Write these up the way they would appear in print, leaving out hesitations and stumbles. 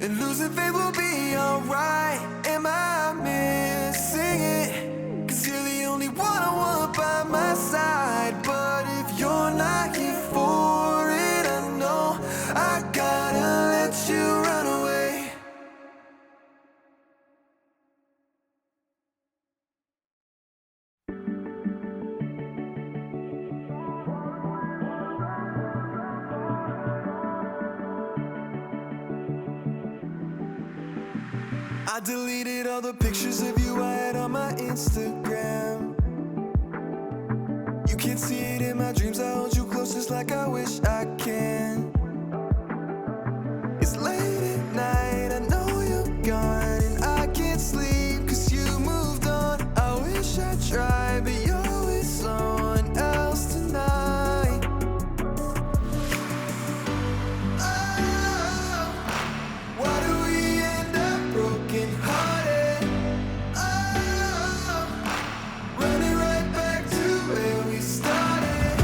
and losing faith will be alright. Am I missing it? Cause you're the only one I want by my side. But if you're not here for it, I know I gotta let you run away. I deleted all the pictures of you I had on my Instagram. You can't see it in my dreams, I hold you close just like I wish I can. It's late at night, I know you're gone, and I can't sleep cause you moved on. I wish I tried, but you're with someone else tonight. Oh, why do we end up broken hearted? Oh, running right back to where we started.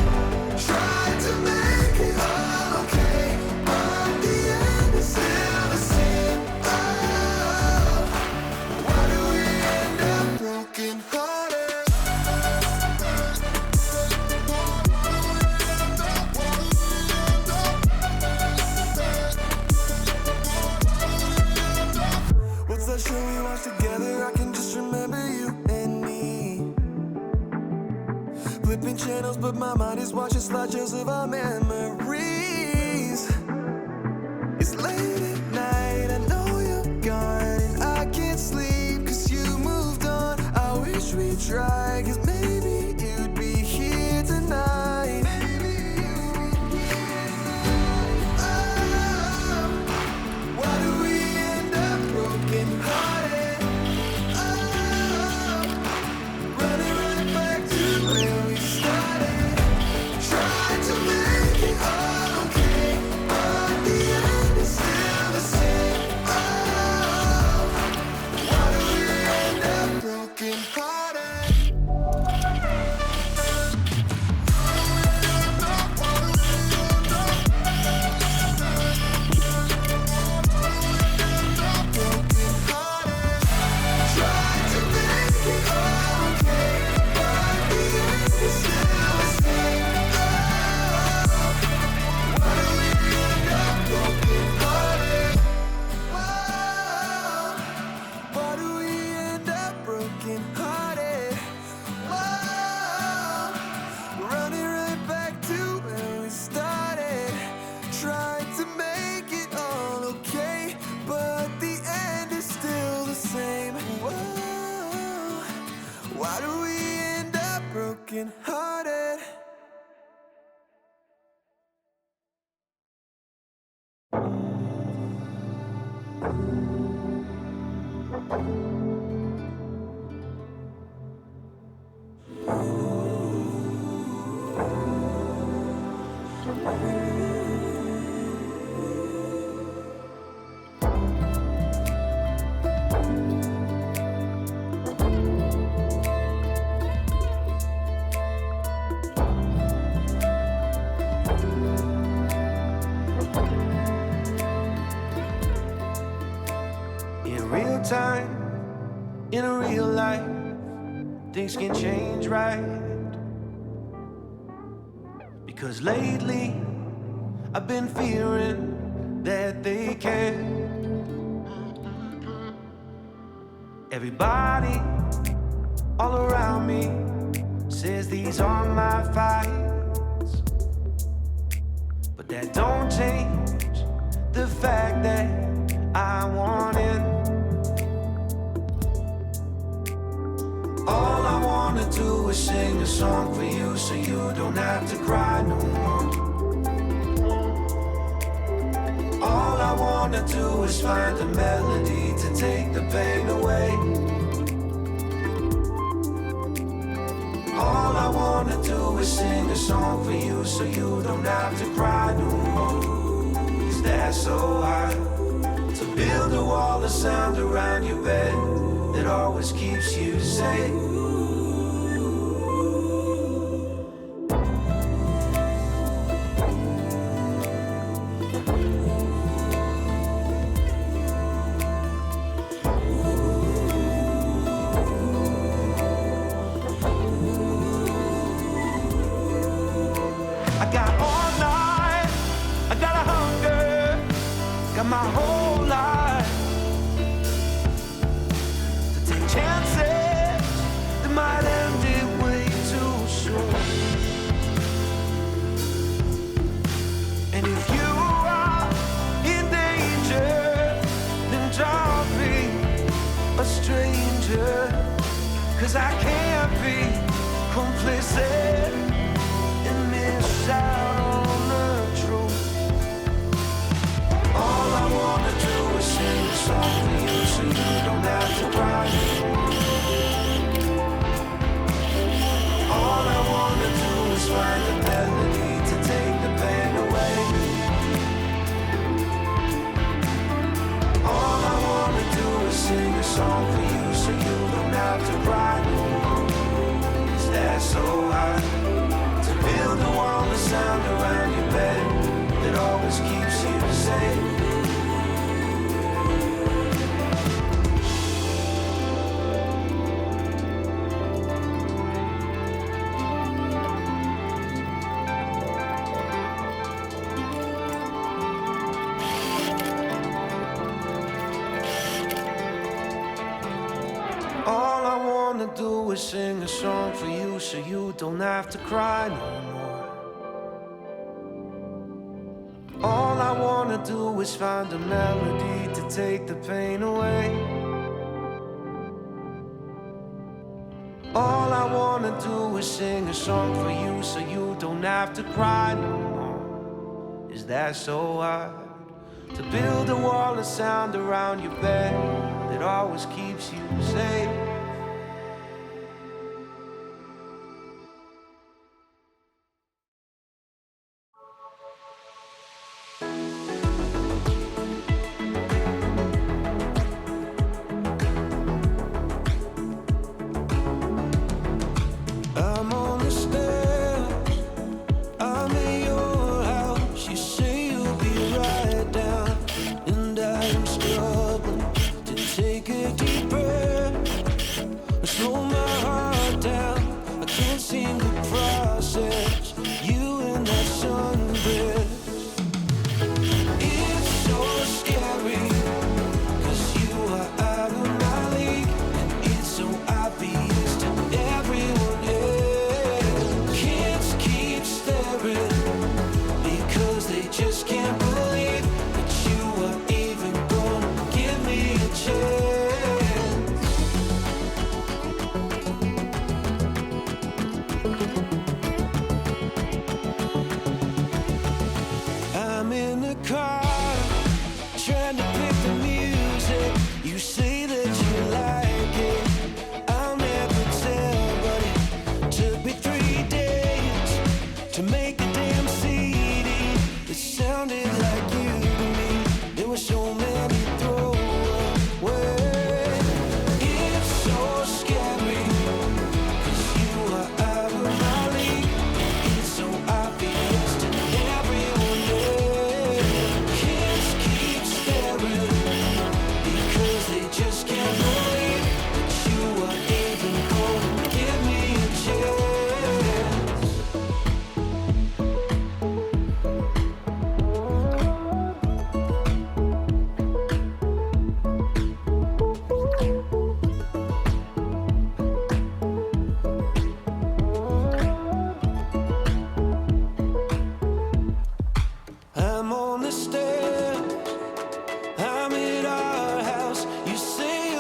Tried to make it all okay, but the end is still the same. Oh, why do we end up broken hearted? What's that show we watched together? I can just remember you and me. Flipping channels, but my mind is watching slideshows of our memories. It's late at night, I know you're gone, and I can't sleep cause you moved on. I wish we tried, cause maybe you'd be here tonight. Oh, why do we end up broken hearted? Oh, running right back to where we started. Tried to make it all okay, but the end is still the same. Oh, why do we end up broken hearted? Why do we end up broken hearted? In real time, in a real life, things can change, right? Because lately, I've been fearing that they can. Everybody all around me says these are my fights, but that don't change the fact that I want in. All I wanna do is sing a song for you, so you don't have to cry no more. All I wanna do is find a melody to take the pain away. All I wanna do is sing a song for you, so you don't have to cry no more. Is that so hard? To build a wall of sound around your bed that always keeps you safe. picture, 'cause I can't be complacent and miss out on the truth. All I wanna do is sing a song for you so you don't have to cry. All I wanna do is find a melody to take the pain away. All I wanna do is sing a song for you so you don't have to cry no more. Is that so hard to build a wall of sound around your bed that always keeps you safe? All I wanna do is sing a song for you so you don't have to cry no more. All I wanna do is find a melody to take the pain away. All I wanna do is sing a song for you so you don't have to cry no more. Is that so hard to build a wall of sound around your bed that always keeps you safe? I'm on the stairs, I'm in your house. You say you'll be right down, and I'm struggling to take a deep breath, slow my heart down. I can't seem to process you in that sundress. It's so scary, 'cause you are out of my league, and it's so obvious to everyone else. Kids keep staring because they just can't believe that you are even gonna give me a chance. I'm in the car trying to pick the music. You say that you like it, I'll never tell, but it took me 3 days to make a damn CD that sounded like you to me. There were so many throwaways. It's so scary, 'cause you are out of my league. It's so obvious to everyone else. Kids keep staring because they just can't believe that you are even gonna give me a chance. I'm on the stairs, I'm at our house. You say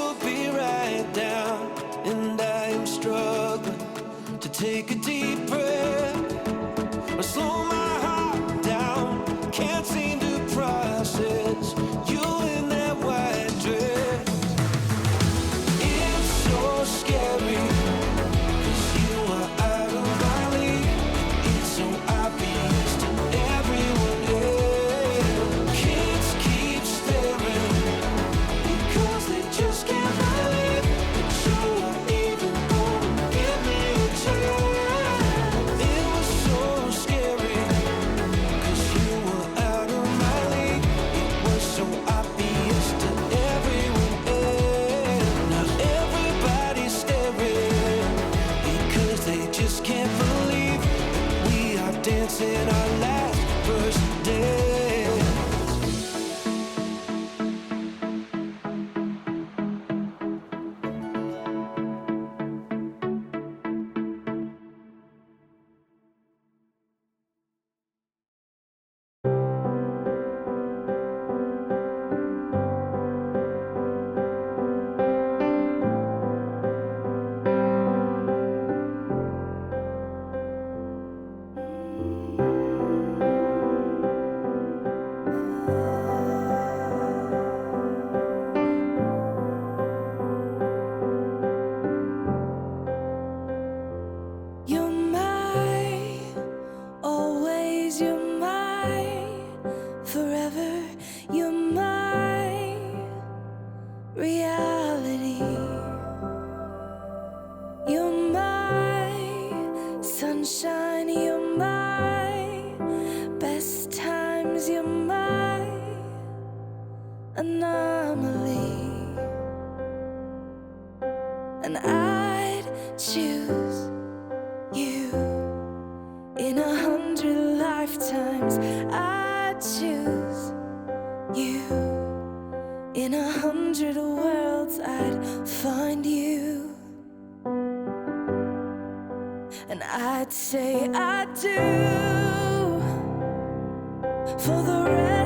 reality. You're my sunshine, you're my best times, you're my anomaly. And I'd choose you in 100 lifetimes. I'd choose you in 100 worlds. I'd find you, and I'd say I do for the rest.